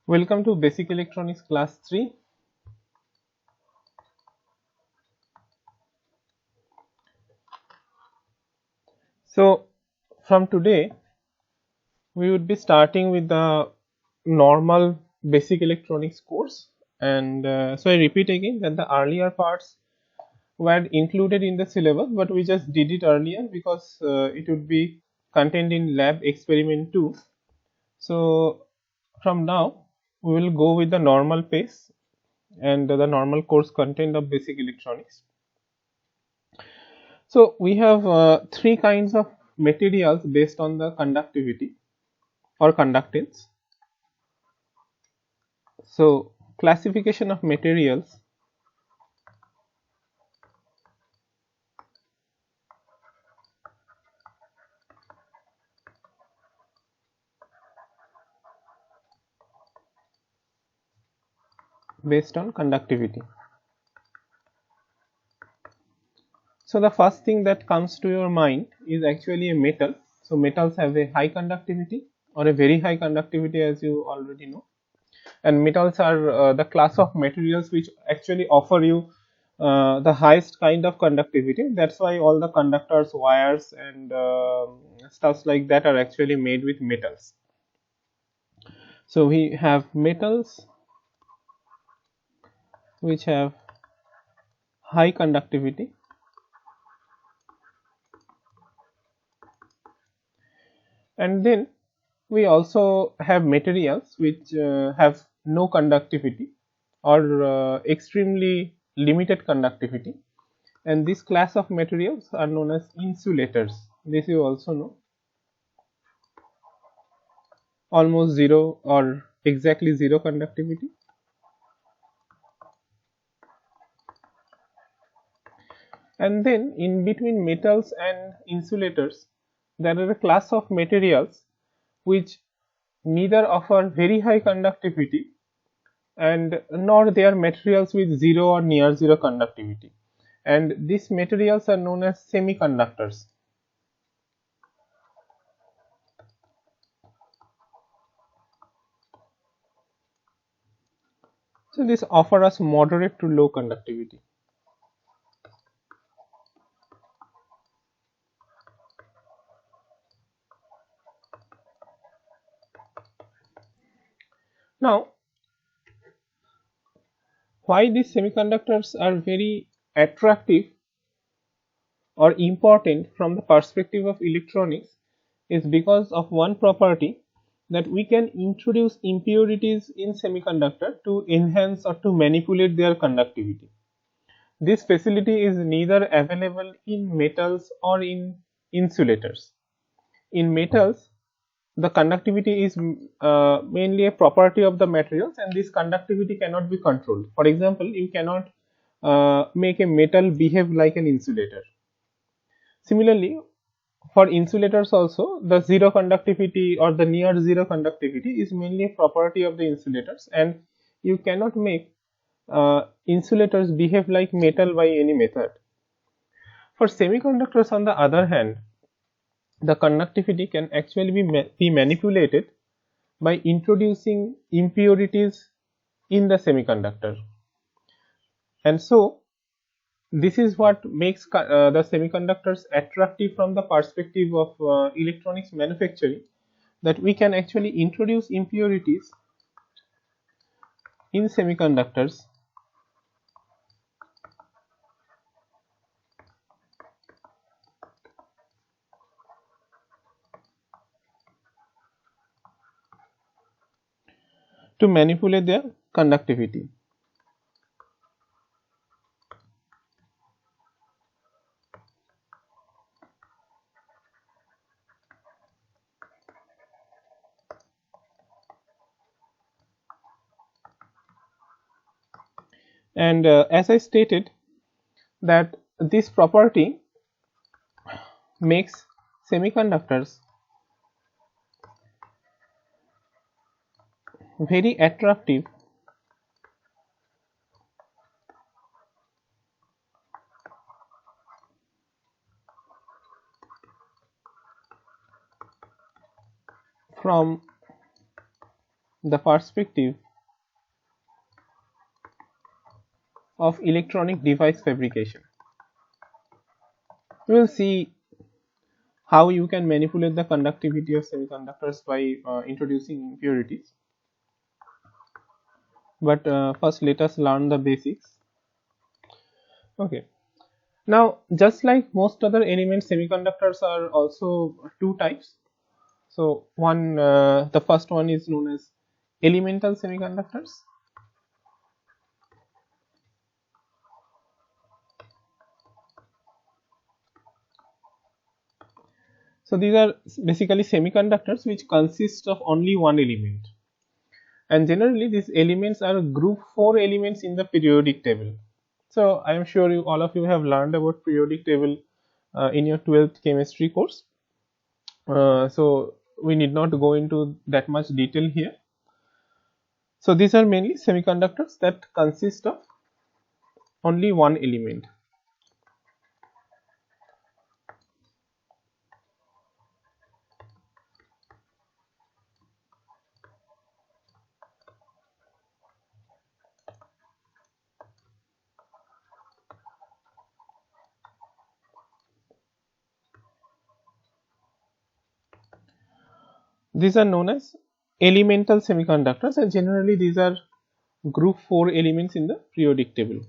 Welcome to Basic Electronics Class 3. So, from today, we would be starting with the normal Basic Electronics course. And so, I repeat again that the earlier parts were included in the syllabus, but we just did it earlier because it would be contained in lab experiment 2. So, from now, we will go with the normal pace and the normal course content of Basic Electronics. So we have three kinds of materials based on the conductivity or conductance. So classification of materials based on conductivity. So the first thing that comes to your mind is actually a metal. So metals have a high conductivity or a very high conductivity, as you already know. And metals are the class of materials which actually offer you the highest kind of conductivity. That's why all the conductors, wires, and stuffs like that are actually made with metals. So we have metals which have high conductivity, and then we also have materials which have no conductivity or extremely limited conductivity, and this class of materials are known as insulators. This you also know, almost zero or exactly zero conductivity. And then in between metals and insulators, there are a class of materials which neither offer very high conductivity and nor they are materials with zero or near zero conductivity, and these materials are known as semiconductors. So this offer us moderate to low conductivity. Now, why these semiconductors are very attractive or important from the perspective of electronics is because of one property, that we can introduce impurities in semiconductor to enhance or to manipulate their conductivity. This facility is neither available in metals or in insulators. In metals, the conductivity is mainly a property of the materials, and this conductivity cannot be controlled. For example, you cannot make a metal behave like an insulator. Similarly, for insulators also, the zero conductivity or the near zero conductivity is mainly a property of the insulators, and you cannot make insulators behave like metal by any method. For semiconductors, on the other hand, the conductivity can actually be manipulated by introducing impurities in the semiconductor. And so this is what makes the semiconductors attractive from the perspective of electronics manufacturing, that we can actually introduce impurities in semiconductors to manipulate their conductivity. And as I stated, that this property makes semiconductors very attractive from the perspective of electronic device fabrication. We will see how you can manipulate the conductivity of semiconductors by introducing impurities. But first let us learn the basics. Okay. Now, just like most other elements, semiconductors are also two types. So, the first one is known as elemental semiconductors. So, these are basically semiconductors which consist of only one element, and generally these elements are group 4 elements in the periodic table. So, I am sure all of you have learned about periodic table in your 12th chemistry course. So, we need not go into that much detail here. So, these are mainly semiconductors that consist of only one element. These are known as elemental semiconductors, and generally these are group 4 elements in the periodic table.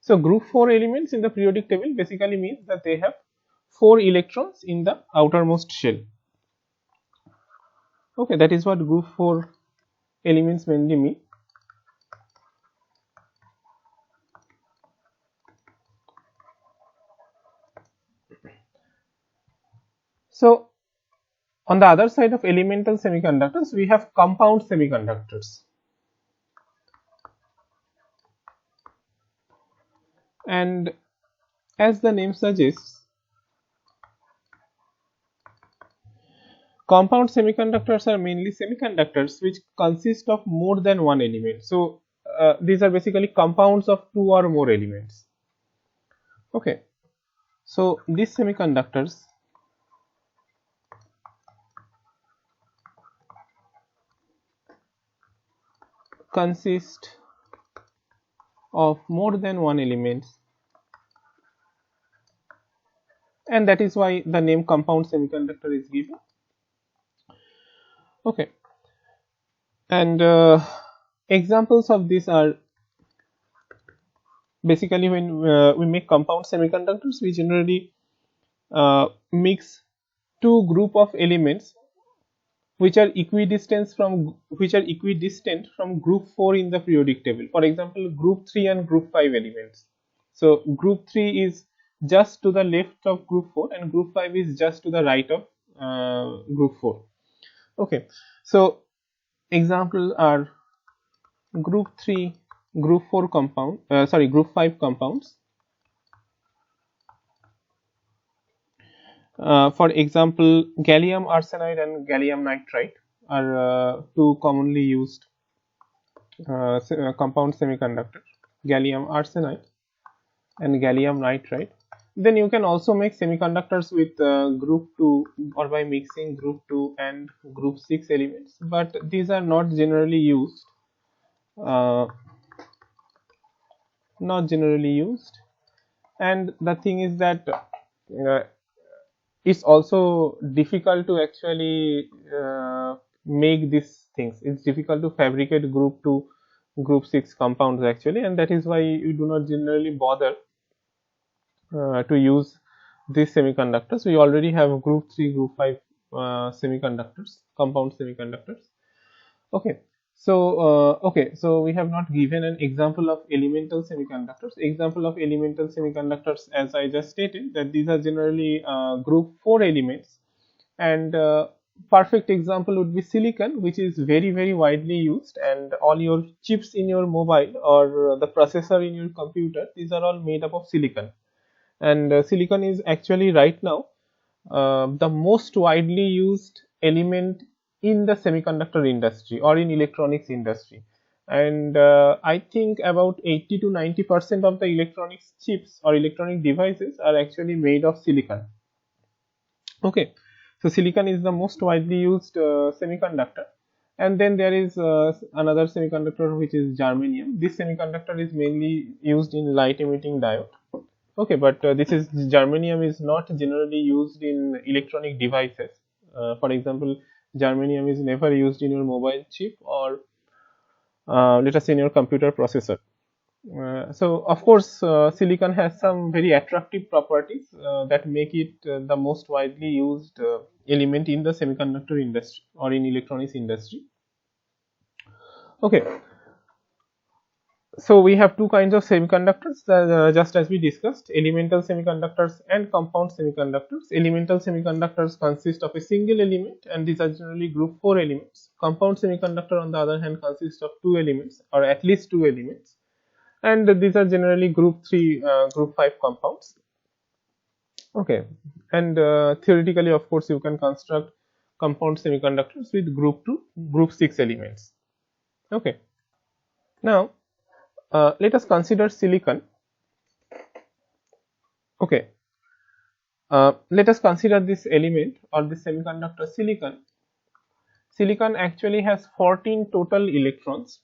So, group 4 elements in the periodic table basically means that they have 4 electrons in the outermost shell. Okay, that is what group 4 elements mainly mean. So, on the other side of elemental semiconductors, we have compound semiconductors. And as the name suggests, compound semiconductors are mainly semiconductors which consist of more than one element. So, these are basically compounds of 2 or more elements. Okay. So, these semiconductors consist of more than one element, and that is why the name compound semiconductor is given. Okay. And examples of this are basically when we make compound semiconductors, we generally mix two group of elements which are equidistant from group 4 in the periodic table. For example, group 3 and group 5 elements. So, group 3 is just to the left of group 4 and group 5 is just to the right of group 4. Okay. So, examples are group 3, group 4 compound, group 5 compounds. For example, gallium arsenide and gallium nitride are two commonly used compound semiconductors, gallium arsenide and gallium nitride. Then you can also make semiconductors with group 2 or by mixing group 2 and group 6 elements, but these are not generally used. And the thing is that it's also difficult to actually make these things. It's difficult to fabricate group 2 group 6 compounds actually, and that is why you do not generally bother to use these semiconductors. We already have group 3 group 5 semiconductors, compound semiconductors. Okay. So we have not given an example of elemental semiconductors. Example of elemental semiconductors, as I just stated, that these are generally group 4 elements, and perfect example would be silicon, which is very widely used, and all your chips in your mobile or the processor in your computer, these are all made up of silicon, and silicon is actually right now the most widely used element in the semiconductor industry or in electronics industry, and I think about 80 to 90% of the electronics chips or electronic devices are actually made of silicon. Okay, so silicon is the most widely used semiconductor, and then there is another semiconductor which is germanium. This semiconductor is mainly used in light emitting diode. Okay, but this is germanium is not generally used in electronic devices. For example, germanium is never used in your mobile chip or let us say in your computer processor. So of course, silicon has some very attractive properties that make it the most widely used element in the semiconductor industry or in electronics industry. Okay, so we have two kinds of semiconductors, just as we discussed: elemental semiconductors and compound semiconductors. Elemental semiconductors consist of a single element, and these are generally group 4 elements. Compound semiconductor, on the other hand, consists of two elements or at least two elements, and these are generally group 3 group 5 compounds. Okay, and theoretically, of course, you can construct compound semiconductors with group 2 group 6 elements. Okay, now let us consider silicon. Okay, let us consider this element or this semiconductor silicon. Silicon actually has 14 total electrons,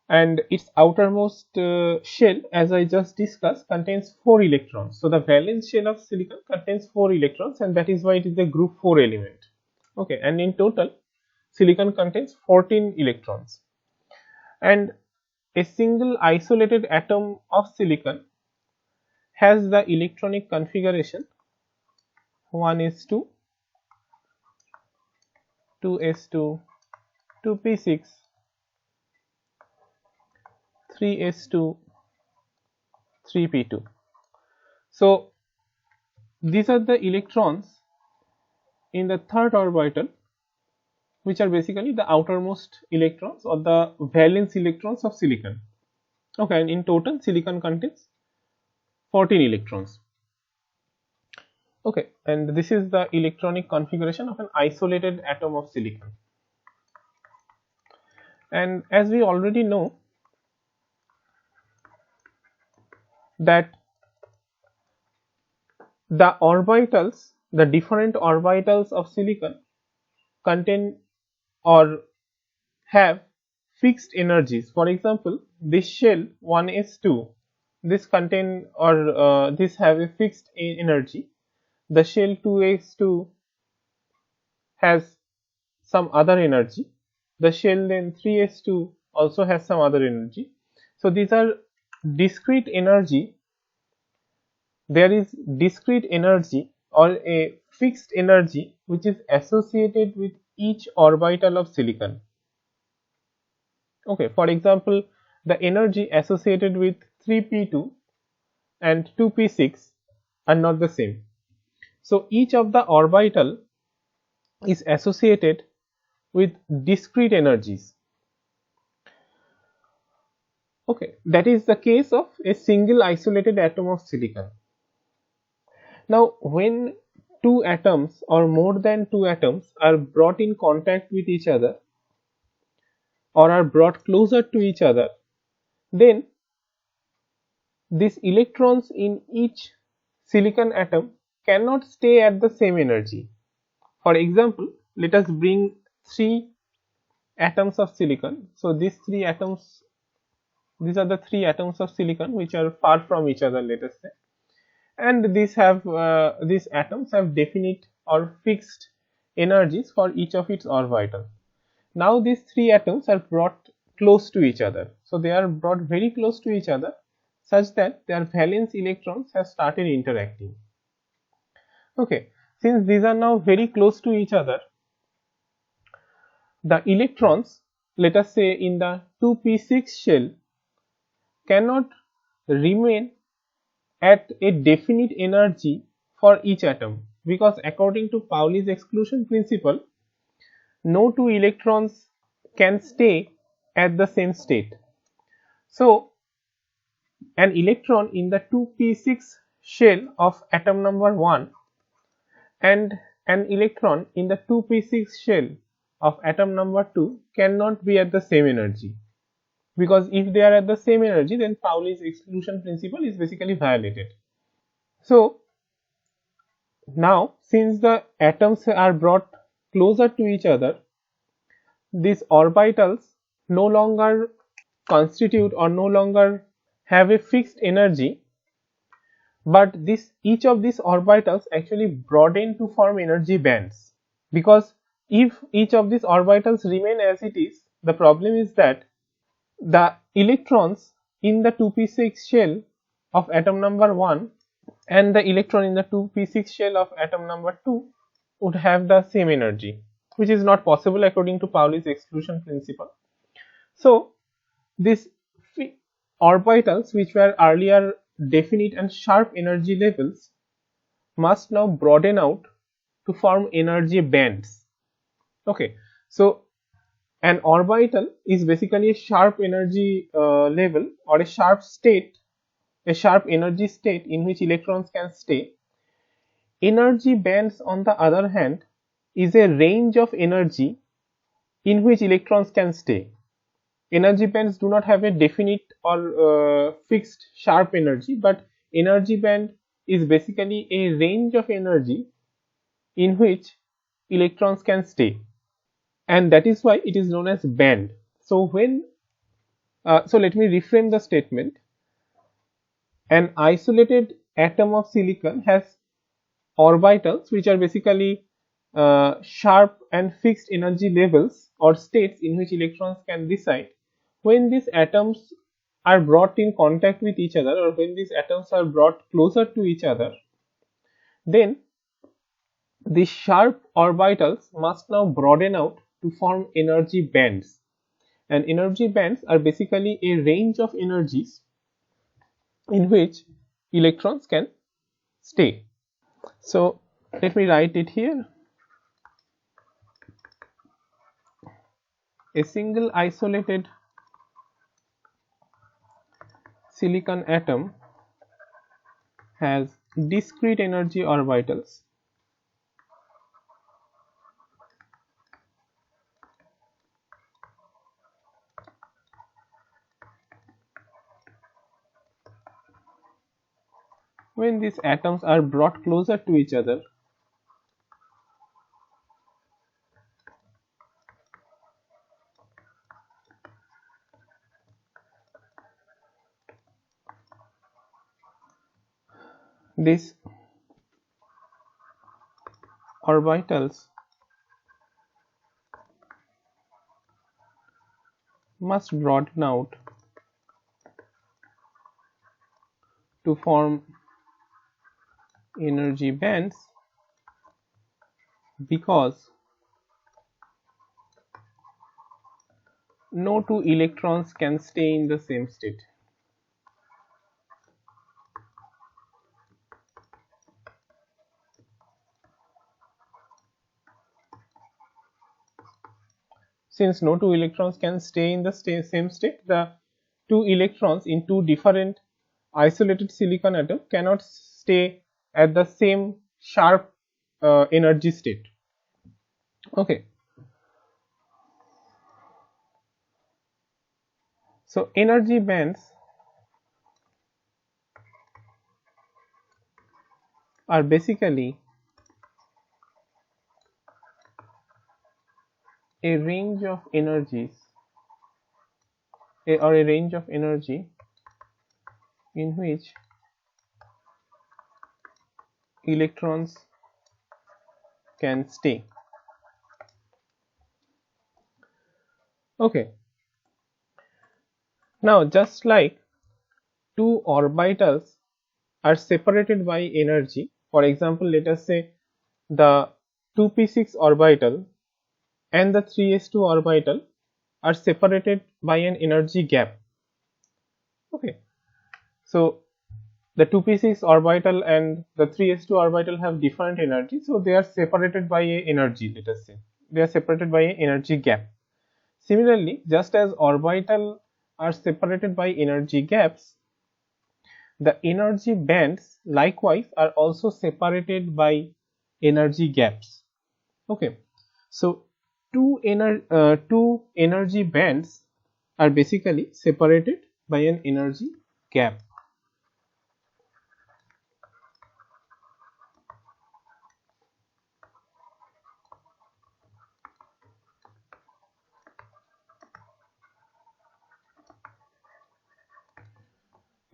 and its outermost shell, as I just discussed, contains 4 electrons. So the valence shell of silicon contains 4 electrons, and that is why it is a group 4 element. Okay, and in total silicon contains 14 electrons, and a single isolated atom of silicon has the electronic configuration 1s2, 2s2, 2p6, 3s2, 3p2. So these are the electrons in the third orbital, which are basically the outermost electrons or the valence electrons of silicon. Okay, and in total silicon contains 14 electrons. Okay, and this is the electronic configuration of an isolated atom of silicon. And as we already know that the orbitals, the different orbitals of silicon contain or have fixed energies. For example, this shell 1s2, this contain or this have a fixed energy. The shell 2s2 has some other energy. The shell then 3s2 also has some other energy. So these are discrete energy. There is discrete energy or a fixed energy which is associated with each orbital of silicon. Okay, for example, the energy associated with 3p2 and 2p6 are not the same. So each of the orbital is associated with discrete energies. Okay, that is the case of a single isolated atom of silicon. Now, when two atoms or more than two atoms are brought in contact with each other or are brought closer to each other, then these electrons in each silicon atom cannot stay at the same energy. For example, let us bring three atoms of silicon. So these three atoms, these are the three atoms of silicon which are far from each other, let us say, and these atoms have definite or fixed energies for each of its orbital. Now these three atoms are brought close to each other. So they are brought very close to each other such that their valence electrons have started interacting. Okay, since these are now very close to each other, the electrons, let us say in the 2p6 shell, cannot remain at a definite energy for each atom, because according to Pauli's exclusion principle, no two electrons can stay at the same state. So an electron in the 2p6 shell of atom number 1 and an electron in the 2p6 shell of atom number 2 cannot be at the same energy, because if they are at the same energy, then Pauli's exclusion principle is basically violated. So Now, since the atoms are brought closer to each other, these orbitals no longer constitute or no longer have a fixed energy, but each of these orbitals actually broaden to form energy bands. Because if each of these orbitals remain as it is, the problem is that the electrons in the 2p6 shell of atom number 1 and the electron in the 2p6 shell of atom number 2 would have the same energy, which is not possible according to Pauli's exclusion principle. So these orbitals, which were earlier definite and sharp energy levels, must now broaden out to form energy bands. Okay, so an orbital is basically a sharp energy level or a sharp state, a sharp energy state in which electrons can stay. Energy bands, on the other hand, is a range of energy in which electrons can stay. Energy bands do not have a definite or fixed sharp energy, but energy band is basically a range of energy in which electrons can stay, and that is why it is known as band. So let me reframe the statement. An isolated atom of silicon has orbitals, which are basically sharp and fixed energy levels or states in which electrons can reside. When these atoms are brought in contact with each other, or when these atoms are brought closer to each other, then these sharp orbitals must now broaden out to form energy bands. And energy bands are basically a range of energies in which electrons can stay. So let me write it here. A single isolated silicon atom has discrete energy orbitals when these atoms are brought closer to each other. These orbitals must broaden out to form energy bands, because no two electrons can stay in the same state. Since no two electrons can stay in the same state, the two electrons in two different isolated silicon atom cannot stay at the same sharp energy state. Okay. So energy bands are basically a range of energies or a range of energy in which electrons can stay. Okay. Now, just like two orbitals are separated by energy, for example, let us say the 2p6 orbital and the 3s2 orbital are separated by an energy gap. Okay, so the 2p6 orbital and the 3s2 orbital have different energy, so they are separated by a energy. Let us say they are separated by an energy gap. Similarly, just as orbital are separated by energy gaps, the energy bands likewise are also separated by energy gaps. Okay, so two energy bands are basically separated by an energy gap.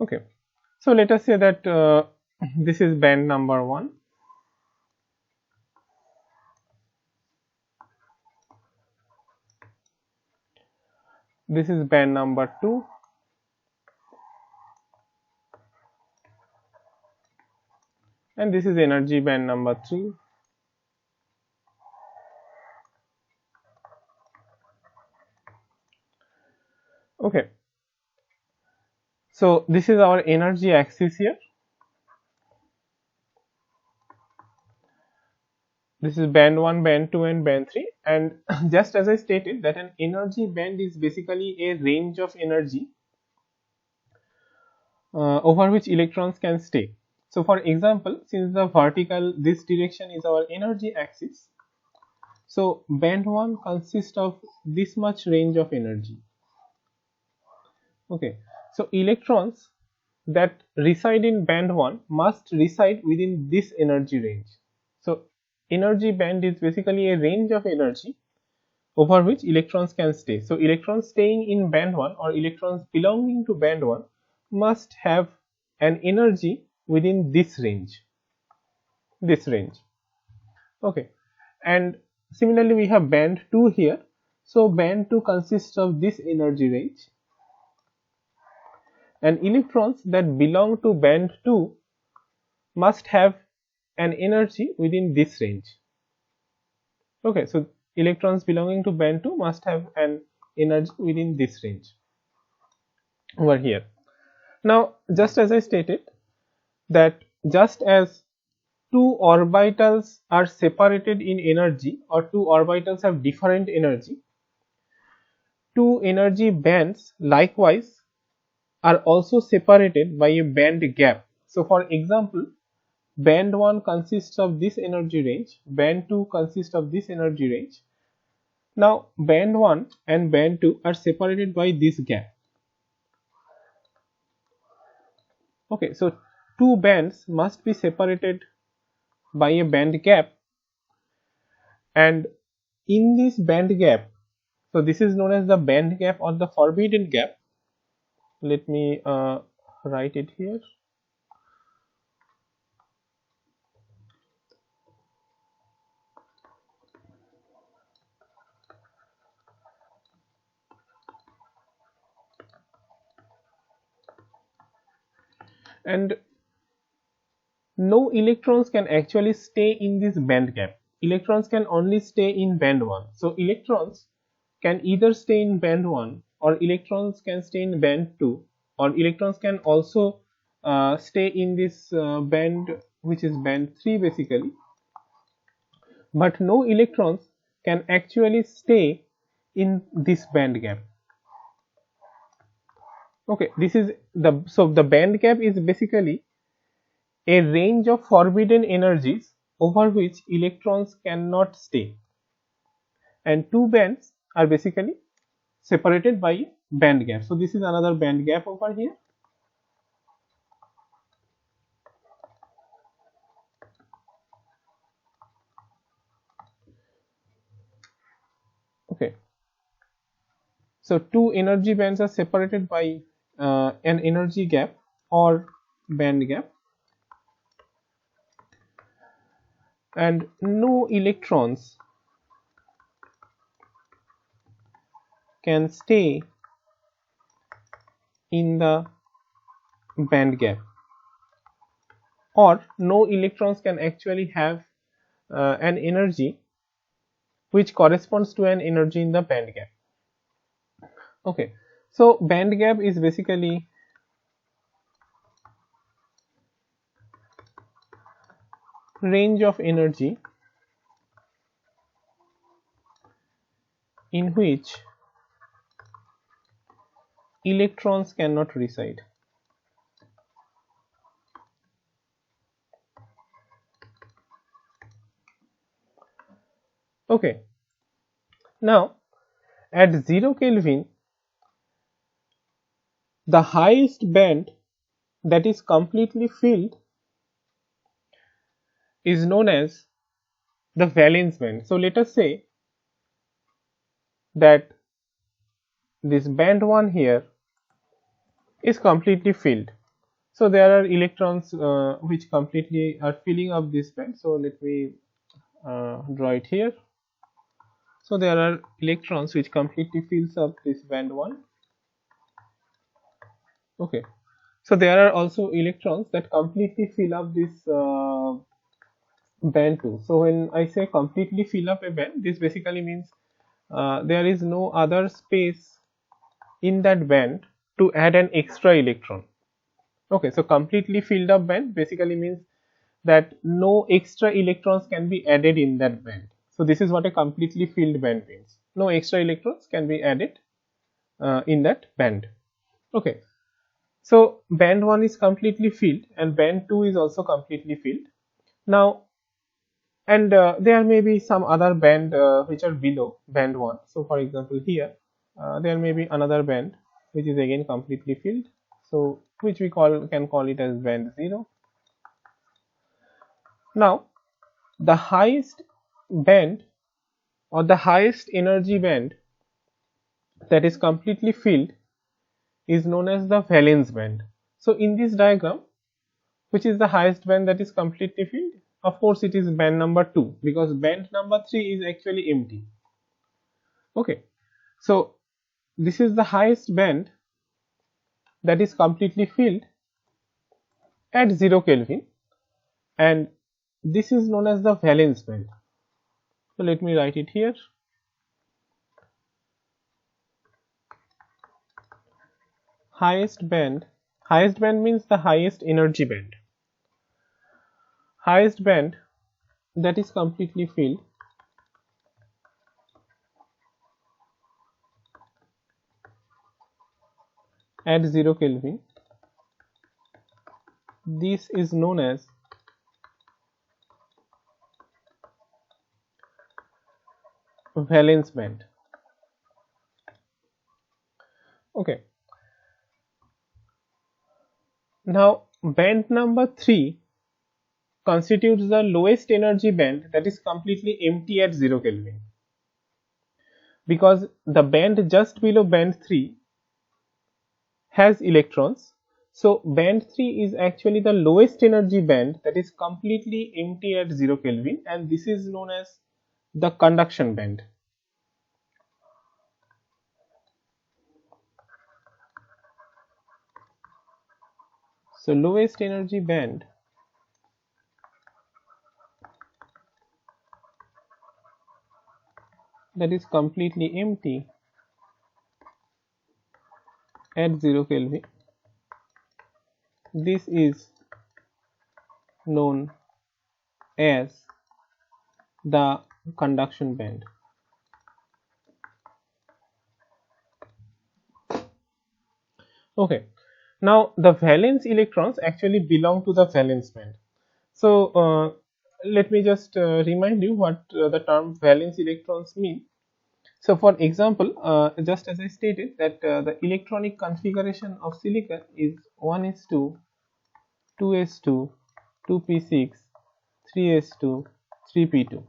Okay, so let us say that this is band number 1, this is band number 2, and this is energy band number 3. Okay, so this is our energy axis here. This is band 1, band 2 and band 3, and just as I stated that an energy band is basically a range of energy over which electrons can stay. So for example, since the vertical, this direction is our energy axis, so band 1 consists of this much range of energy. Okay, so electrons that reside in band 1 must reside within this energy range. So energy band is basically a range of energy over which electrons can stay. So electrons staying in band 1 or electrons belonging to band 1 must have an energy within this range. Okay, and similarly we have band 2 here. So band 2 consists of this energy range, and electrons that belong to band 2 must have an energy within this range. Okay, so electrons belonging to band 2 must have an energy within this range over here. Now just as I stated that just as two orbitals are separated in energy, or two orbitals have different energy, two energy bands likewise are also separated by a band gap. So for example, band 1 consists of this energy range, band 2 consists of this energy range. Now band 1 and band 2 are separated by this gap. Okay, so two bands must be separated by a band gap, and in this band gap, so this is known as the band gap or the forbidden gap. Let me write it here. And no electrons can actually stay in this band gap. Electrons can only stay in band 1. So electrons can either stay in band 1, or electrons can stay in band 2, or electrons can also stay in this band which is band 3 basically, but no electrons can actually stay in this band gap. Okay, this is the band gap is basically a range of forbidden energies over which electrons cannot stay, and two bands are basically separated by band gap. So this is another band gap over here. Okay, so two energy bands are separated by an energy gap or band gap, and no electrons can stay in the band gap, or no electrons can actually have an energy which corresponds to an energy in the band gap. Okay, so band gap is basically range of energy in which electrons cannot reside. Okay, now at 0 Kelvin, the highest band that is completely filled is known as the valence band. So let us say that this band 1 here is completely filled. So there are electrons which completely are filling up this band. So let me draw it here. So there are electrons which completely fills up this band 1. Okay. So there are also electrons that completely fill up this band 2. So when I say completely fill up a band, this basically means there is no other space in that band to add an extra electron. Okay, so completely filled up band basically means that no extra electrons can be added in that band. So this is what a completely filled band means. No extra electrons can be added in that band. Okay, so band 1 is completely filled and band 2 is also completely filled. Now, and there may be some other band which are below band 1. So for example here there may be another band which is again completely filled, so which we can call it as band 0. Now the highest band or the highest energy band that is completely filled is known as the valence band. So in this diagram, which is the highest band that is completely filled? Of course it is band number 2, because band number 3 is actually empty. Okay, so this is the highest band that is completely filled at 0 Kelvin, and this is known as the valence band. So let me write it here. Highest band means the highest energy band. Highest band that is completely filled at 0 Kelvin, this is known as valence band. Okay, now band number 3 constitutes the lowest energy band that is completely empty at 0 Kelvin, because the band just below band 3 has electrons. So band 3 is actually the lowest energy band that is completely empty at 0 Kelvin, and this is known as the conduction band. So lowest energy band that is completely empty at 0 Kelvin, this is known as the conduction band. Okay, now the valence electrons actually belong to the valence band. So let me just remind you what the term valence electrons mean. So for example, just as I stated that the electronic configuration of silicon is 1s2, 2s2, 2p6, 3s2, 3p2.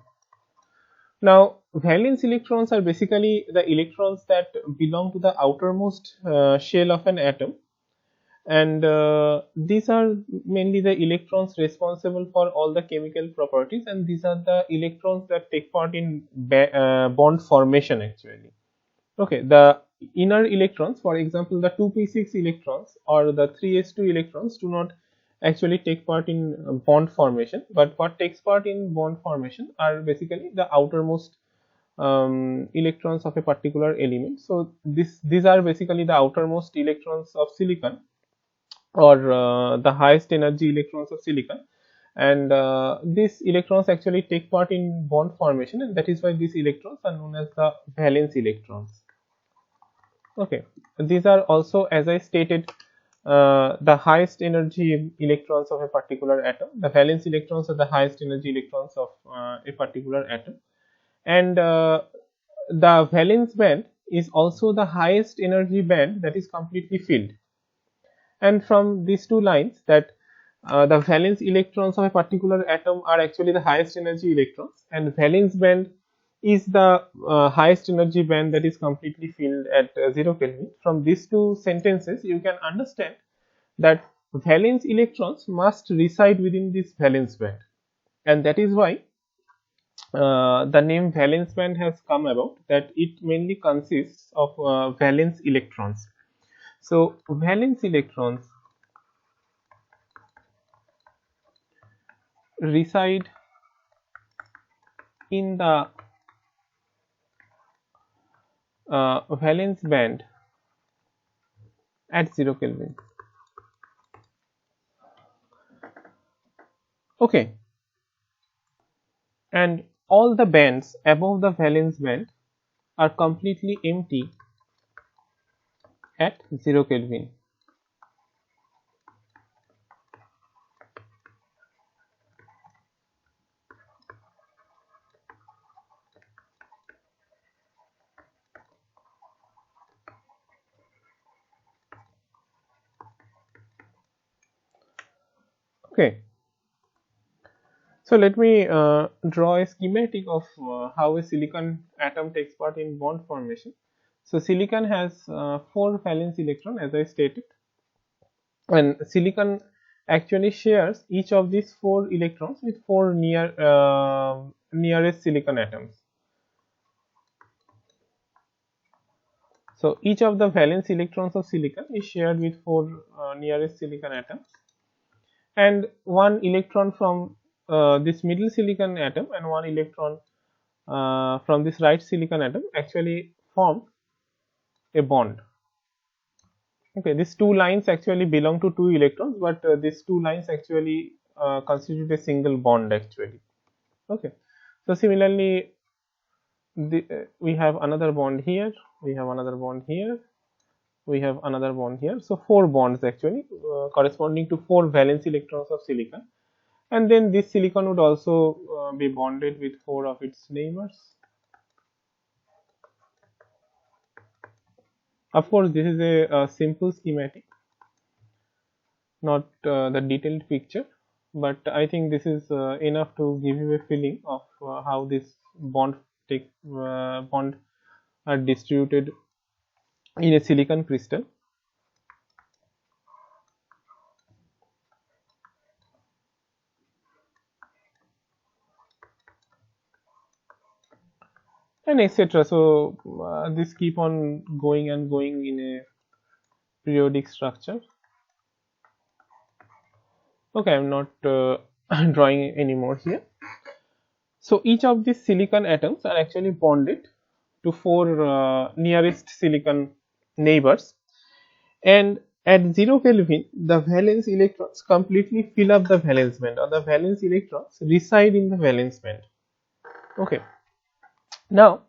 Now valence electrons are basically the electrons that belong to the outermost shell of an atom, and these are mainly the electrons responsible for all the chemical properties, and these are the electrons that take part in bond formation actually. Okay, the inner electrons, for example the 2p6 electrons or the 3s2 electrons, do not actually take part in bond formation, but what takes part in bond formation are basically the outermost electrons of a particular element. So these are basically the outermost electrons of silicon, or the highest energy electrons of silicon, and these electrons actually take part in bond formation, and that is why these electrons are known as the valence electrons. Okay, these are also, as I stated, the highest energy electrons of a particular atom. The valence electrons are the highest energy electrons of a particular atom, and the valence band is also the highest energy band that is completely filled. And from these two lines, that the valence electrons of a particular atom are actually the highest energy electrons, and valence band is the highest energy band that is completely filled at 0 Kelvin. From these two sentences you can understand that valence electrons must reside within this valence band, and that is why the name valence band has come about, that it mainly consists of valence electrons. So valence electrons reside in the valence band at 0 Kelvin. Okay, and all the bands above the valence band are completely empty at 0 Kelvin. Okay, so let me draw a schematic of how a silicon atom takes part in bond formation. So silicon has 4 valence electron, as I stated, and silicon actually shares each of these 4 electrons with 4 nearest silicon atoms. So each of the valence electrons of silicon is shared with 4 nearest silicon atoms, and 1 electron from this middle silicon atom and 1 electron from this right silicon atom actually form a bond. Okay, these 2 lines actually belong to 2 electrons, but these 2 lines actually constitute a single bond actually. Okay, so similarly we have another bond here, we have another bond here, we have another bond here. So 4 bonds actually corresponding to 4 valence electrons of silicon, and then this silicon would also be bonded with 4 of its neighbors. Of course, this is a simple schematic, not the detailed picture, but I think this is enough to give you a feeling of how this bond are distributed in a silicon crystal. And etc. So this keep on going and going in a periodic structure. Okay, I am not drawing anymore here. So each of these silicon atoms are actually bonded to 4 nearest silicon neighbors, and at 0 Kelvin the valence electrons completely fill up the valence band, or the valence electrons reside in the valence band. Okay, now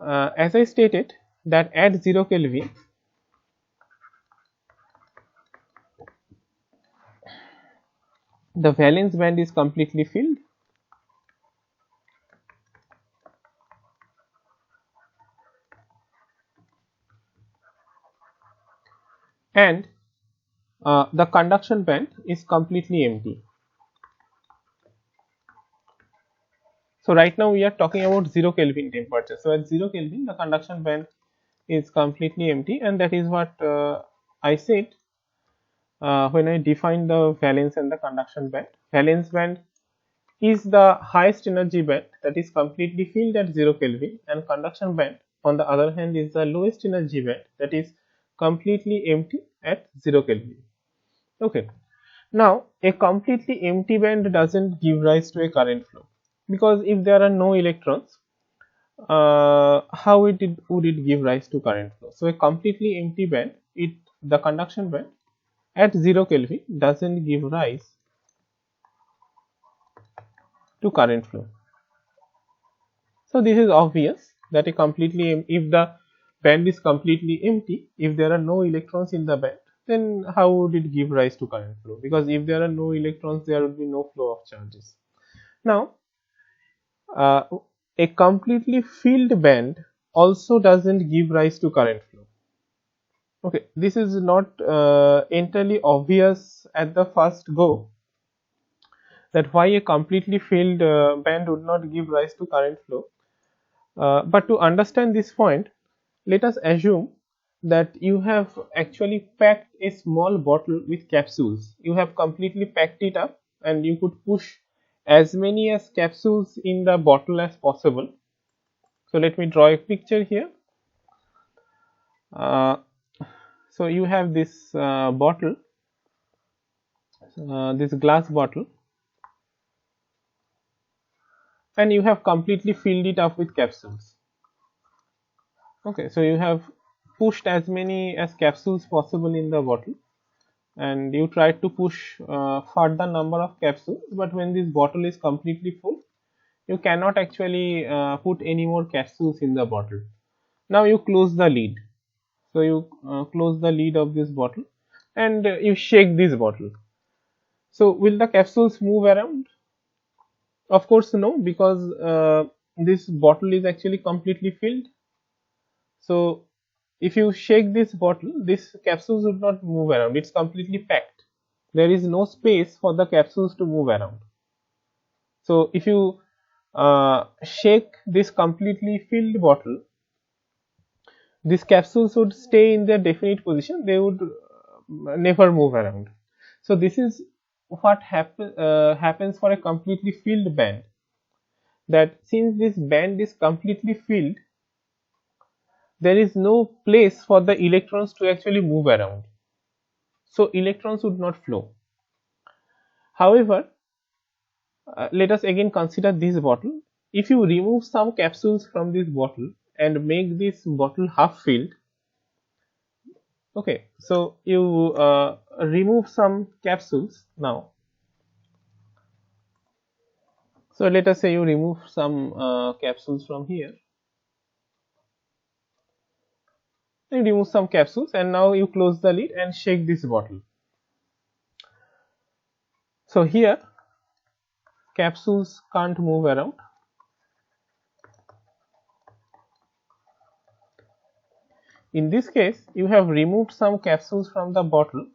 as I stated that at 0 Kelvin the valence band is completely filled, and the conduction band is completely empty. So right now we are talking about 0 Kelvin temperature. So at 0 Kelvin the conduction band is completely empty, and that is what I said when I defined the valence and the conduction band. Valence band is the highest energy band that is completely filled at 0 Kelvin, and conduction band on the other hand is the lowest energy band that is completely empty at 0 Kelvin. Okay, now a completely empty band doesn't give rise to a current flow, because if there are no electrons, how would it give rise to current flow? So a completely empty band, the conduction band at 0 Kelvin doesn't give rise to current flow. So this is obvious that if the band is completely empty, if there are no electrons in the band, then how would it give rise to current flow? Because if there are no electrons, there would be no flow of charges. Now a completely filled band also doesn't give rise to current flow. Okay, this is not entirely obvious at the first go, that why a completely filled band would not give rise to current flow. But to understand this point, let us assume that you have actually packed a small bottle with capsules. You have completely packed it up and you could push as many as capsules in the bottle as possible. So let me draw a picture here. So you have this bottle, this glass bottle, and you have completely filled it up with capsules. Okay, so you have pushed as many as capsules possible in the bottle, and you try to push further number of capsules, but when this bottle is completely full, you cannot actually put any more capsules in the bottle. Now you close the lid. So you close the lid of this bottle and you shake this bottle. So will the capsules move around? Of course no, because this bottle is actually completely filled. So if you shake this bottle, this capsules would not move around. It's completely packed. There is no space for the capsules to move around. So if you shake this completely filled bottle, these capsules would stay in their definite position. They would never move around. So this is what happens for a completely filled band. That since this band is completely filled, there is no place for the electrons to actually move around. So electrons would not flow. However, let us again consider this bottle. If you remove some capsules from this bottle and make this bottle half filled, okay, so you remove some capsules now. So let us say you remove some capsules from here. You remove some capsules and now you close the lid and shake this bottle. So here capsules can't move around. In this case, you have removed some capsules from the bottle.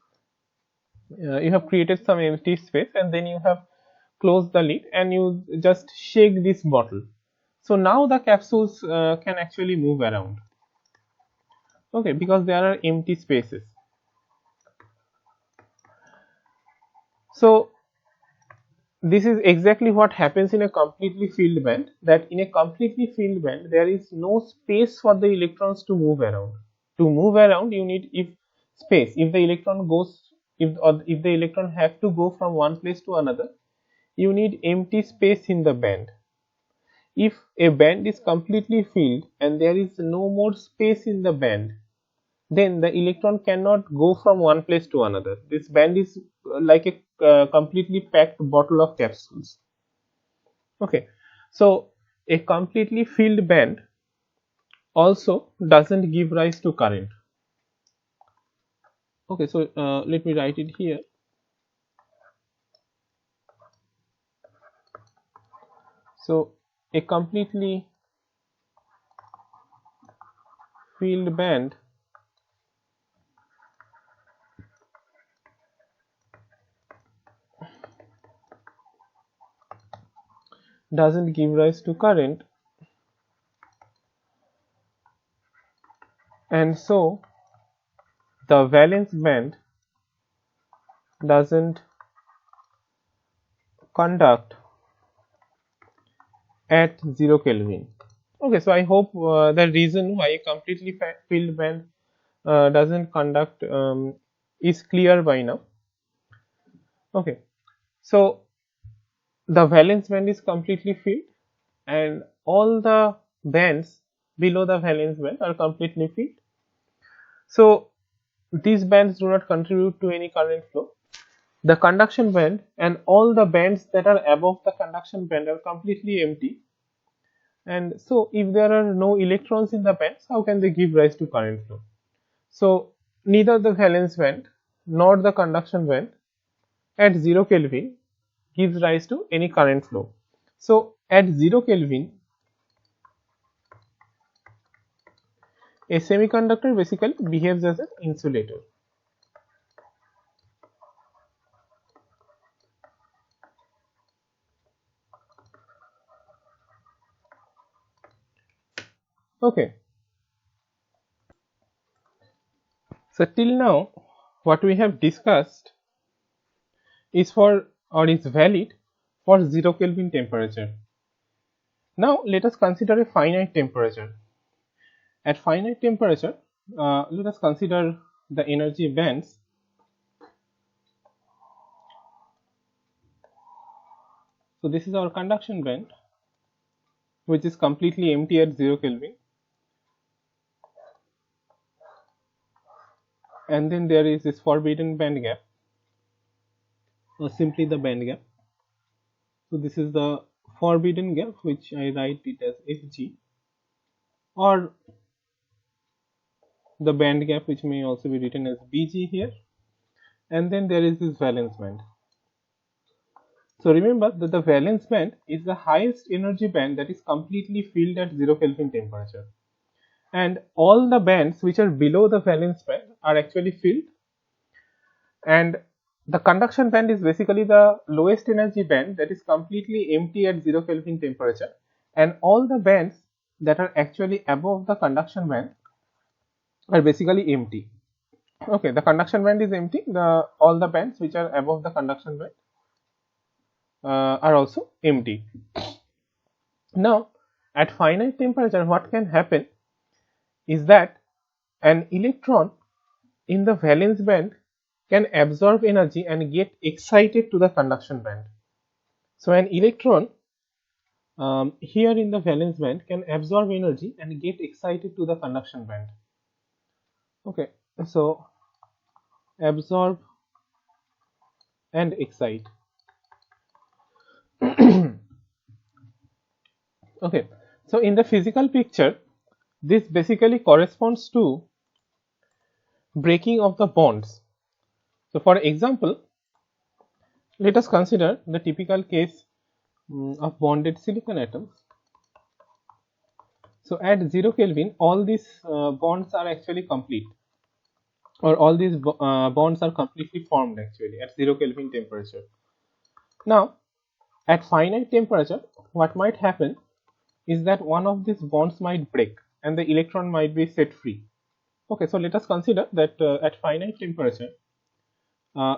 You have created some empty space and then you have closed the lid and you just shake this bottle. So now the capsules can actually move around. Okay, because there are empty spaces. So this is exactly what happens in a completely filled band, that in a completely filled band there is no space for the electrons to move around. To move around you need space. If the electron goes, if the electron have to go from one place to another, you need empty space in the band. If a band is completely filled and there is no more space in the band, then the electron cannot go from one place to another. This band is like a completely packed bottle of capsules. Okay, so a completely filled band also doesn't give rise to current. Okay, so let me write it here. So a completely filled band doesn't give rise to current, and so the valence band doesn't conduct at 0 Kelvin. Okay, so I hope the reason why a completely filled band doesn't conduct is clear by now. Okay, so the valence band is completely filled and all the bands below the valence band are completely filled. So these bands do not contribute to any current flow. The conduction band and all the bands that are above the conduction band are completely empty. And so if there are no electrons in the bands, how can they give rise to current flow? So neither the valence band nor the conduction band at 0 Kelvin gives rise to any current flow. So at 0 Kelvin, a semiconductor basically behaves as an insulator. Okay. So till now what we have discussed is for or is valid for 0 Kelvin temperature. Now let us consider a finite temperature. At finite temperature, let us consider the energy bands. So this is our conduction band, which is completely empty at 0 Kelvin, and then there is this forbidden band gap, or simply the band gap. So this is the forbidden gap, which I write it as Fg, or the band gap, which may also be written as Bg here, and then there is this valence band. So remember that the valence band is the highest energy band that is completely filled at 0 Kelvin temperature, and all the bands which are below the valence band are actually filled, and the conduction band is basically the lowest energy band that is completely empty at 0 Kelvin temperature, and all the bands that are actually above the conduction band are basically empty. Okay, the conduction band is empty, all the bands which are above the conduction band are also empty. Now at finite temperature, what can happen is that an electron in the valence band can absorb energy and get excited to the conduction band. So an electron here in the valence band can absorb energy and get excited to the conduction band. Okay, so absorb and excite. Okay, so in the physical picture, this basically corresponds to breaking of the bonds. So for example, let us consider the typical case of bonded silicon atoms. So at 0 Kelvin, all these bonds are actually complete, or all these bonds are completely formed actually at 0 Kelvin temperature. Now at finite temperature, what might happen is that one of these bonds might break and the electron might be set free. Okay, so let us consider that at finite temperature,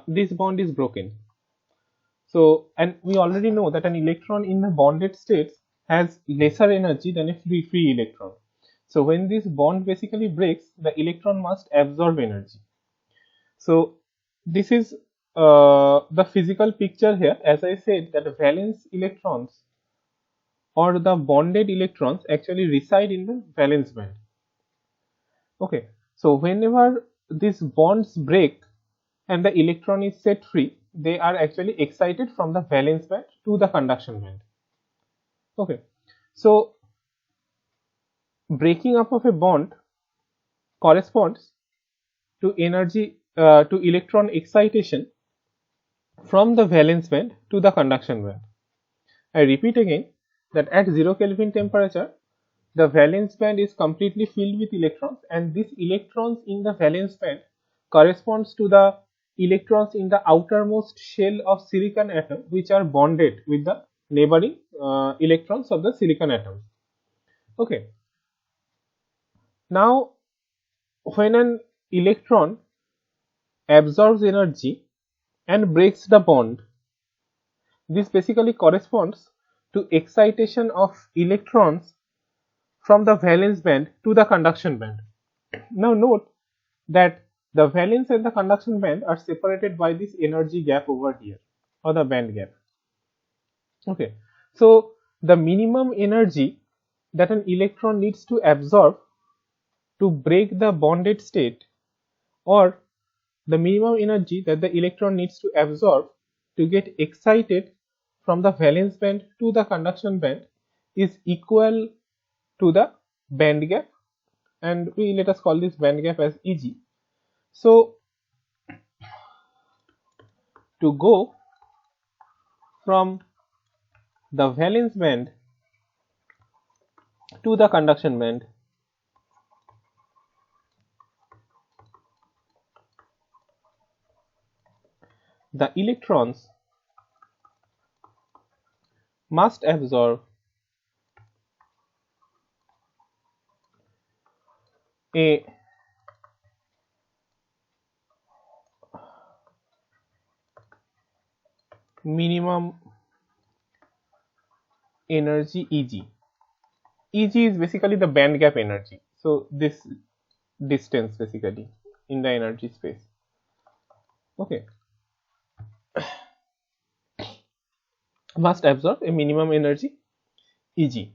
this bond is broken. So, and we already know that an electron in the bonded states has lesser energy than a free electron. So when this bond basically breaks, the electron must absorb energy. So this is the physical picture here. As I said, that the valence electrons or the bonded electrons actually reside in the valence band. Okay, so whenever these bonds break and the electron is set free, they are actually excited from the valence band to the conduction band. Okay, so breaking up of a bond corresponds to energy to electron excitation from the valence band to the conduction band. I repeat again that at 0 Kelvin temperature, the valence band is completely filled with electrons, and these electrons in the valence band corresponds to the electrons in the outermost shell of silicon atom, which are bonded with the neighboring electrons of the silicon atom. Okay, now when an electron absorbs energy and breaks the bond, this basically corresponds to excitation of electrons from the valence band to the conduction band. Now note that the valence and the conduction band are separated by this energy gap over here, or the band gap. Okay, so the minimum energy that an electron needs to absorb to break the bonded state, or the minimum energy that the electron needs to absorb to get excited from the valence band to the conduction band, is equal to the band gap, and let us call this band gap as Eg. So to go from the valence band to the conduction band, the electrons must absorb a minimum energy Eg. Eg is basically the band gap energy. So this distance basically in the energy space. Okay, must absorb a minimum energy Eg.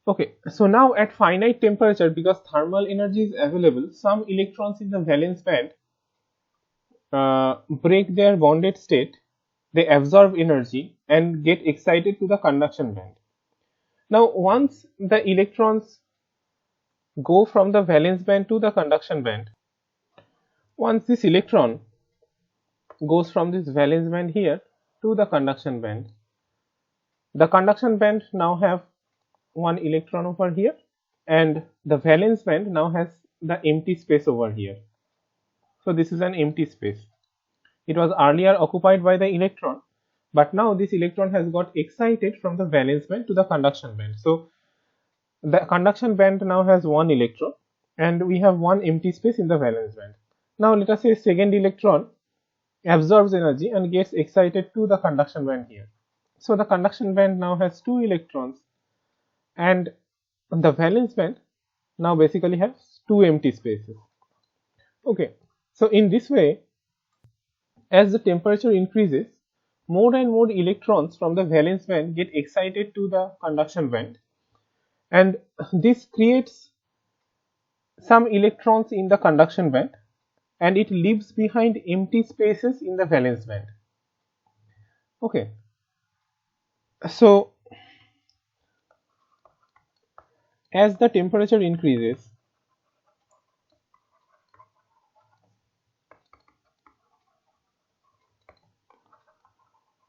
Okay, so now at finite temperature, because thermal energy is available, some electrons in the valence band break their bonded state, they absorb energy and get excited to the conduction band. Now once the electrons go from the valence band to the conduction band, once this electron goes from this valence band here to the conduction band now have one electron over here, and the valence band now has the empty space over here. So this is an empty space. It was earlier occupied by the electron, but now this electron has got excited from the valence band to the conduction band. So the conduction band now has one electron and we have one empty space in the valence band. Now let us say second electron absorbs energy and gets excited to the conduction band here. So the conduction band now has two electrons and the valence band now basically has two empty spaces. Okay, so in this way, as the temperature increases, more and more electrons from the valence band get excited to the conduction band, and this creates some electrons in the conduction band and it leaves behind empty spaces in the valence band. Okay, so as the temperature increases,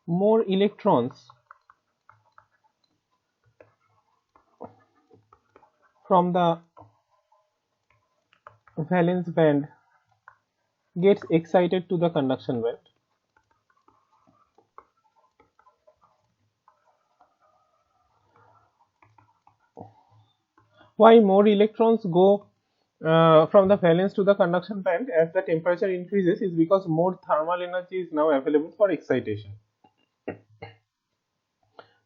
more electrons from the valence band gets excited to the conduction band. Why more electrons go from the valence to the conduction band as the temperature increases is because more thermal energy is now available for excitation.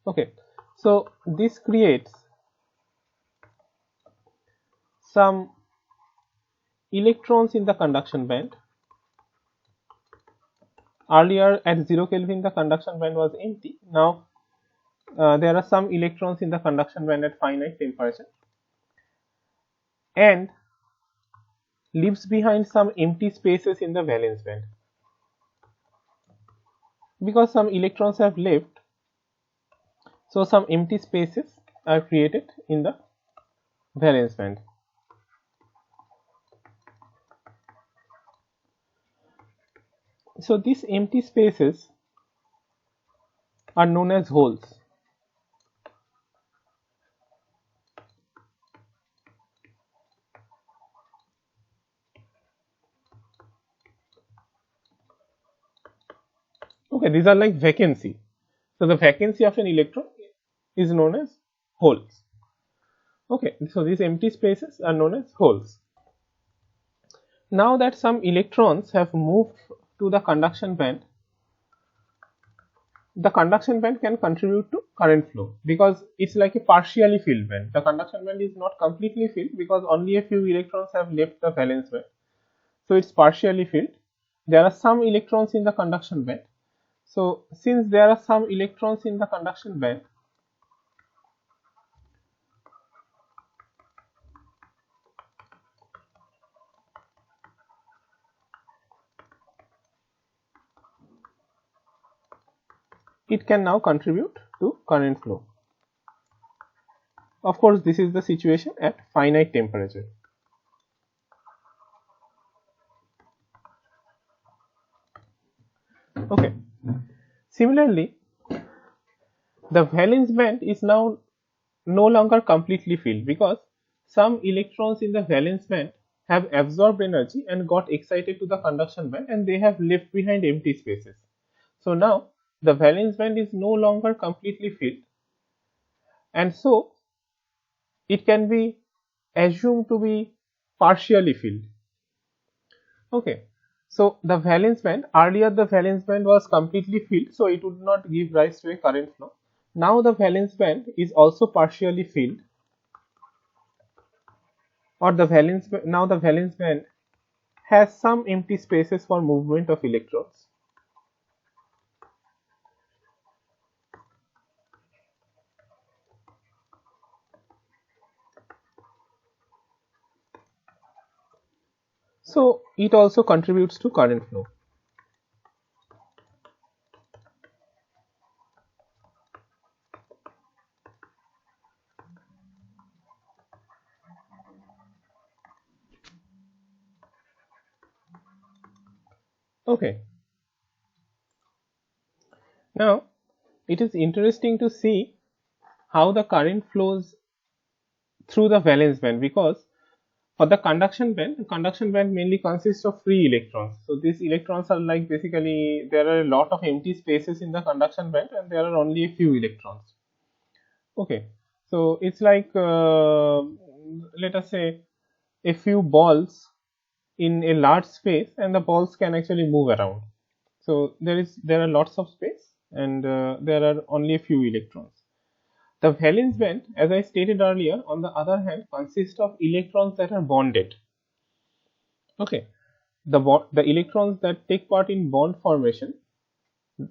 Okay, so this creates some electrons in the conduction band. Earlier at 0 Kelvin the conduction band was empty. Now there are some electrons in the conduction band at finite temperature and leaves behind some empty spaces in the valence band. Because some electrons have left, so some empty spaces are created in the valence band. So these empty spaces are known as holes. Okay, these are like vacancy. So the vacancy of an electron is known as holes. Okay, so these empty spaces are known as holes. Now that some electrons have moved to the conduction band can contribute to current flow because it's like a partially filled band. The conduction band is not completely filled because only a few electrons have left the valence band. So it's partially filled. There are some electrons in the conduction band. So since there are some electrons in the conduction band, it can now contribute to current flow. Of course, this is the situation at finite temperature. Okay. Similarly, the valence band is now no longer completely filled because some electrons in the valence band have absorbed energy and got excited to the conduction band and they have left behind empty spaces. So now the valence band is no longer completely filled, and so it can be assumed to be partially filled. Okay, So the valence band, earlier the valence band was completely filled, so it would not give rise to a current flow. Now the valence band is also partially filled, or now the valence band has some empty spaces for movement of electrons. So it also contributes to current flow. Okay. Now it is interesting to see how the current flows through the valence band, because for the conduction band mainly consists of free electrons. So these electrons are like, basically there are a lot of empty spaces in the conduction band and there are only a few electrons. Okay, so it's like let us say a few balls in a large space, and the balls can actually move around. So there are lots of space, and there are only a few electrons. The valence band, as I stated earlier, on the other hand, consists of electrons that are bonded. Okay, the electrons that take part in bond formation,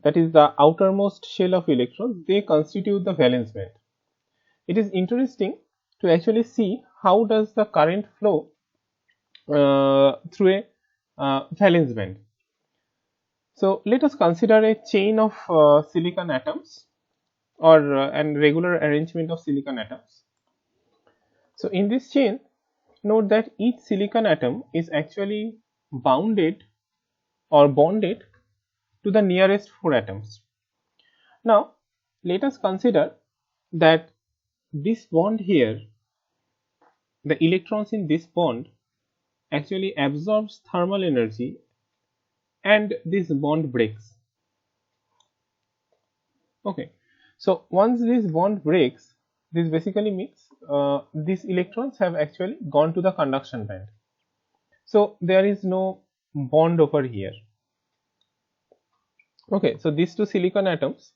that is the outermost shell of electrons, they constitute the valence band. It is interesting to actually see how does the current flow through a valence band. So let us consider a chain of silicon atoms, or and regular arrangement of silicon atoms. So in this chain, note that each silicon atom is actually bounded or bonded to the nearest 4 atoms. Now let us consider that this bond here, the electrons in this bond actually absorbs thermal energy, and this bond breaks. Okay, so once this bond breaks, this basically means these electrons have actually gone to the conduction band. So there is no bond over here. Okay, so these two silicon atoms,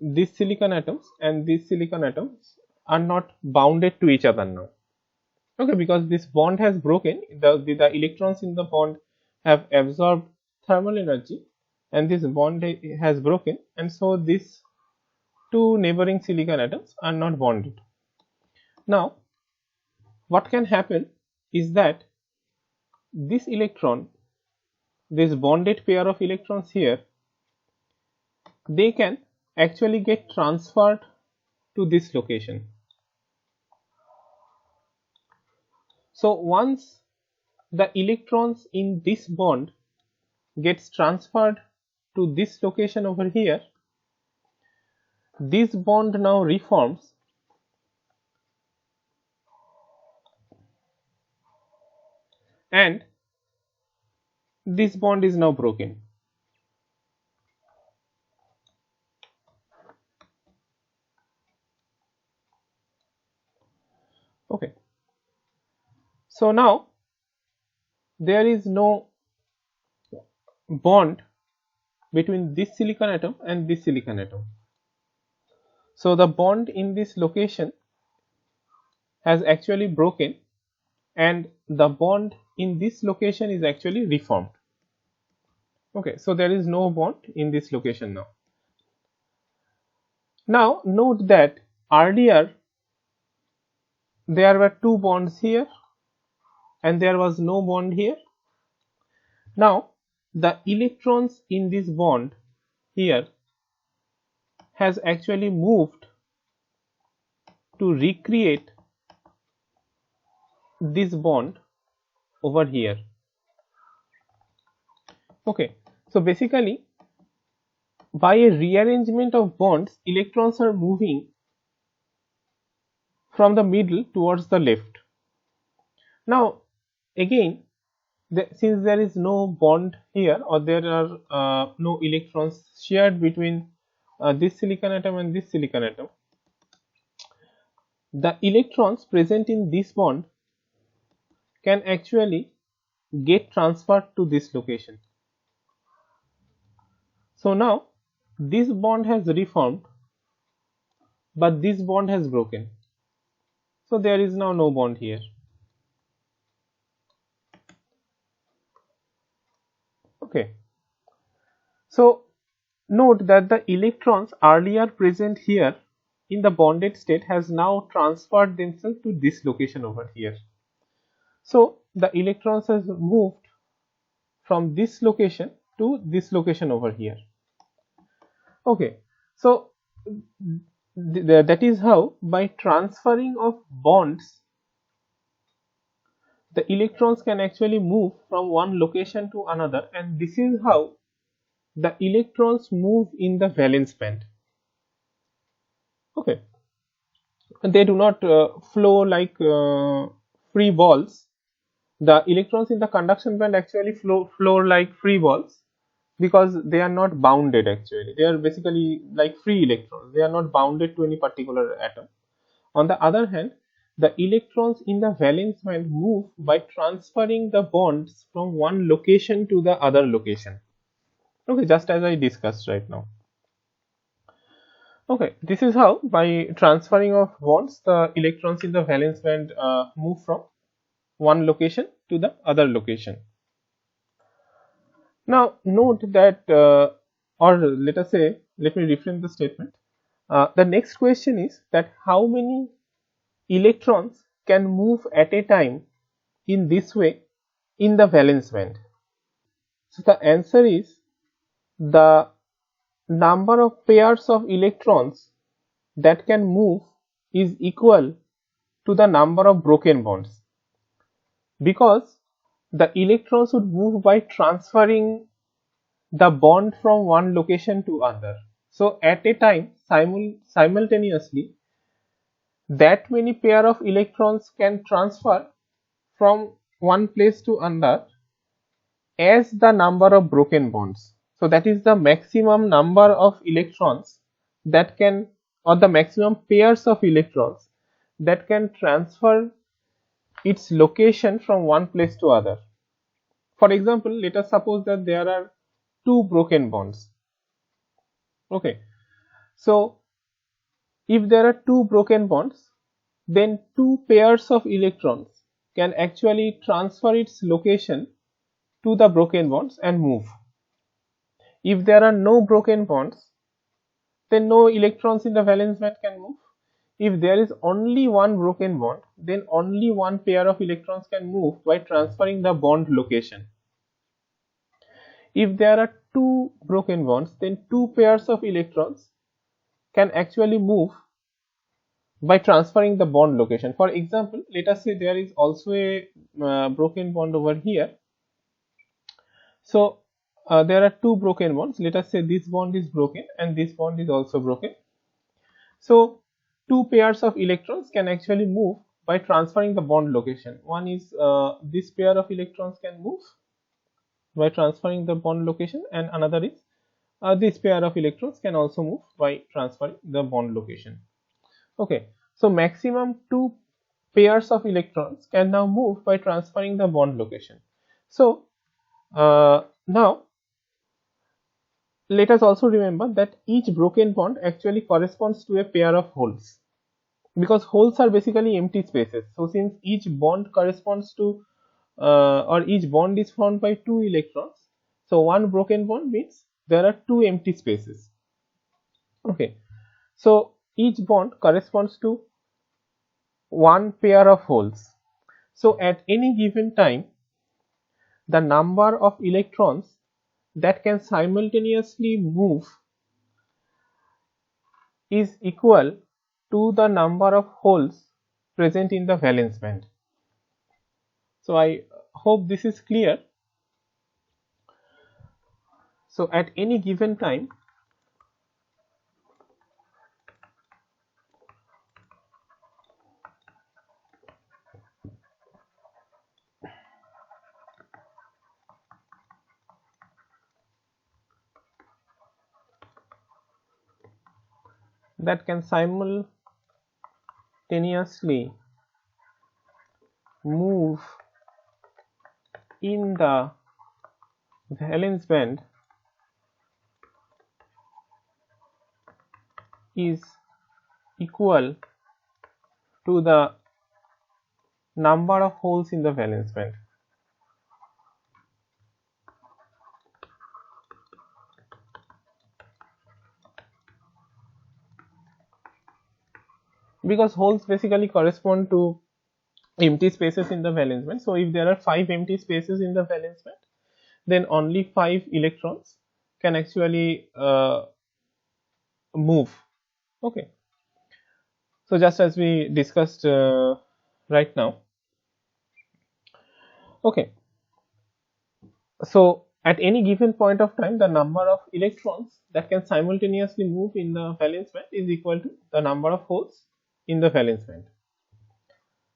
these silicon atoms and these silicon atoms are not bounded to each other now. Okay, because this bond has broken, the electrons in the bond have absorbed thermal energy, and this bond has broken, and so these two neighboring silicon atoms are not bonded. Now what can happen is that this electron, this bonded pair of electrons here, they can actually get transferred to this location. So once the electrons in this bond gets transferred to this location over here, this bond now reforms, and this bond is now broken. Okay, so now there is no bond between this silicon atom and this silicon atom. So the bond in this location has actually broken, and the bond in this location is actually reformed. Okay, so there is no bond in this location now. Now note that earlier there were two bonds here and there was no bond here. Now the electrons in this bond here has actually moved to recreate this bond over here. Okay, so basically by a rearrangement of bonds, electrons are moving from the middle towards the left. Now again, since there is no bond here, or there are no electrons shared between this silicon atom and this silicon atom, the electrons present in this bond can actually get transferred to this location. So now this bond has reformed, but this bond has broken. So there is now no bond here. Okay. So note that the electrons earlier present here in the bonded state has now transferred themselves to this location over here. So the electrons has moved from this location to this location over here. Okay. So that is how, by transferring of bonds, the electrons can actually move from one location to another, and this is how the electrons move in the valence band. Okay, and they do not flow like free balls. The electrons in the conduction band actually flow like free balls, because they are not bounded. Actually, they are basically like free electrons. They are not bounded to any particular atom. On the other hand, the electrons in the valence band move by transferring the bonds from one location to the other location. Okay, just as I discussed right now. Okay, this is how, by transferring of bonds, the electrons in the valence band move from one location to the other location. Now note that, or let us say, let me reframe the statement. The next question is that how many electrons can move at a time in this way in the valence band? So the answer is, the number of pairs of electrons that can move is equal to the number of broken bonds, because the electrons would move by transferring the bond from one location to other. So at a time, simultaneously, that many pair of electrons can transfer from one place to another as the number of broken bonds. So that is the maximum number of electrons that can, or the maximum pairs of electrons that can transfer its location from one place to other. For example, let us suppose that there are two broken bonds. Okay, so if there are two broken bonds, then two pairs of electrons can actually transfer its location to the broken bonds and move. If there are no broken bonds, then no electrons in the valence band can move. If there is only one broken bond, then only one pair of electrons can move by transferring the bond location. If there are two broken bonds, then two pairs of electrons can actually move by transferring the bond location. For example, let us say there is also a broken bond over here. So there are two broken bonds. Let us say this bond is broken and this bond is also broken. So two pairs of electrons can actually move by transferring the bond location. One is this pair of electrons can move by transferring the bond location, and another is this pair of electrons can also move by transferring the bond location. Okay, so maximum two pairs of electrons can now move by transferring the bond location. So now let us also remember that each broken bond actually corresponds to a pair of holes, because holes are basically empty spaces. So since each bond corresponds to or each bond is formed by two electrons, so one broken bond means there are two empty spaces. Okay, so each bond corresponds to one pair of holes. So at any given time, the number of electrons that can simultaneously move is equal to the number of holes present in the valence band. So I hope this is clear. So at any given time, that can simultaneously move in the valence band is equal to the number of holes in the valence band. Because holes basically correspond to empty spaces in the valence band. So if there are 5 empty spaces in the valence band, then only 5 electrons can actually move. Okay. So just as we discussed right now. Okay. So at any given point of time, the number of electrons that can simultaneously move in the valence band is equal to the number of holes in the valence band.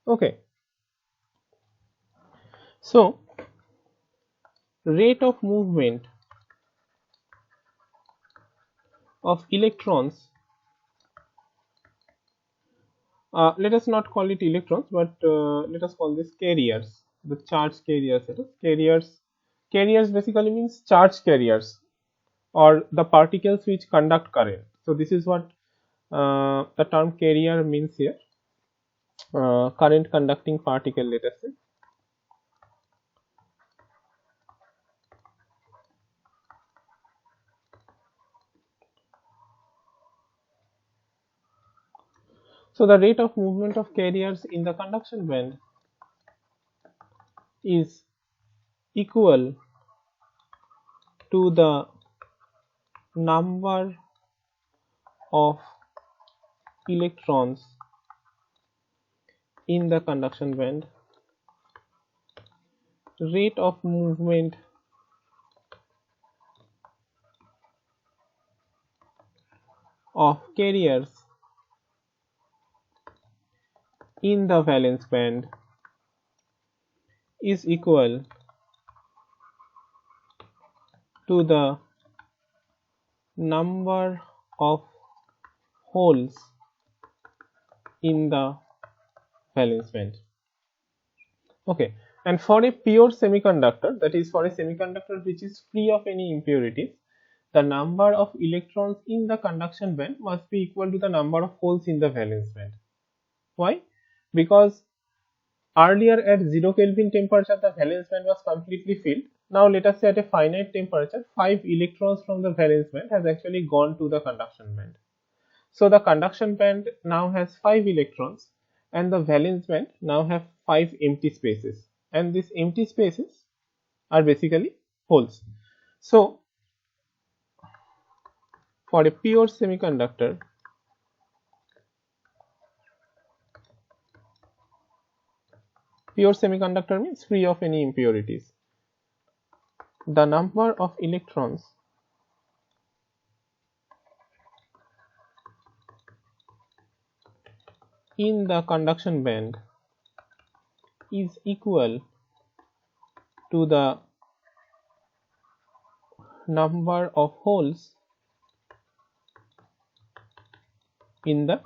Okay. So rate of movement of electrons, let us not call it electrons, but let us call this carriers, the charge carriers. Carriers basically means charge carriers, or the particles which conduct current. So this is what the term carrier means here, current conducting particle, let us say. So the rate of movement of carriers in the conduction band is equal to the number of electrons in the conduction band. Rate of movement of carriers in the valence band is equal to the number of holes in the valence band. Okay, and for a pure semiconductor, that is for a semiconductor which is free of any impurities, the number of electrons in the conduction band must be equal to the number of holes in the valence band. Why? Because earlier at 0 Kelvin temperature the valence band was completely filled. Now let us say at a finite temperature 5 electrons from the valence band has actually gone to the conduction band. So the conduction band now has 5 electrons and the valence band now have 5 empty spaces, and these empty spaces are basically holes. So for a pure semiconductor, pure semiconductor means free of any impurities, the number of electrons in the conduction band is equal to the number of holes in the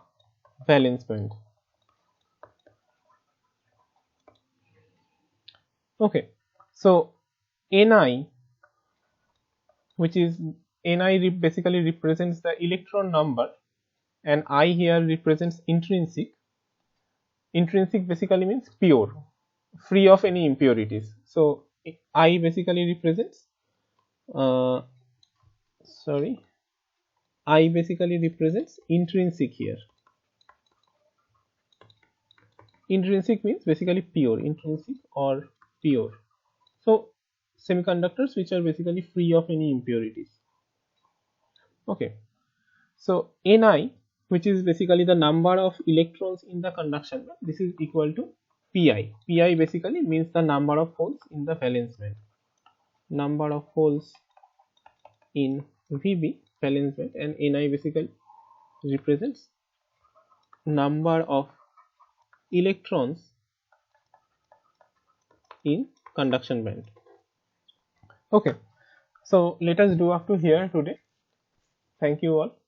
valence band. Okay, so Ni, which is Ni basically represents the electron number, and I here represents intrinsic. Intrinsic basically means pure, free of any impurities. So I basically represents I basically represents intrinsic here. Intrinsic means basically pure, intrinsic or pure. So semiconductors which are basically free of any impurities. Okay, so Ni, which is basically the number of electrons in the conduction band, this is equal to Pi. Pi basically means the number of holes in the valence band. Number of holes in Vb valence band, and Ni basically represents number of electrons in conduction band. Okay, so let us do up to here today. Thank you all.